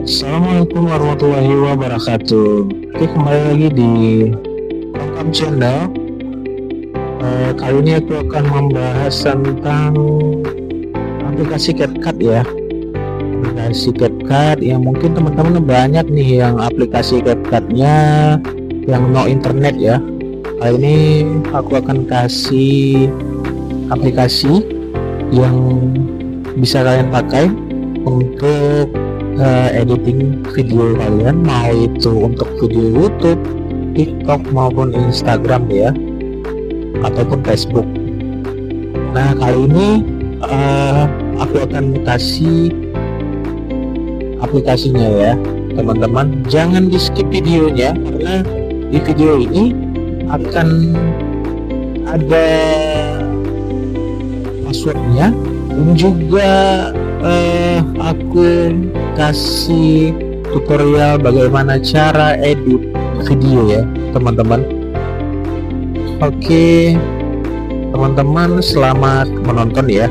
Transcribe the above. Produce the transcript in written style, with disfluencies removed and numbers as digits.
Assalamualaikum warahmatullahi wabarakatuh. Oke, kembali lagi di Kongkam channel. Kali ini aku akan membahas tentang aplikasi CapCut ya. Aplikasi CapCut yang mungkin teman-teman banyak nih yang aplikasi CapCut-nya yang no internet ya. Kali ini aku akan kasih aplikasi yang bisa kalian pakai untuk editing video kalian, mau itu untuk video YouTube, TikTok maupun Instagram ya, ataupun Facebook. Nah, kali ini aku akan kasih aplikasinya ya teman-teman. Jangan di skip videonya, karena di video ini akan ada passwordnya dan juga aku kasih tutorial bagaimana cara edit video ya teman-teman. Oke teman-teman, selamat menonton ya.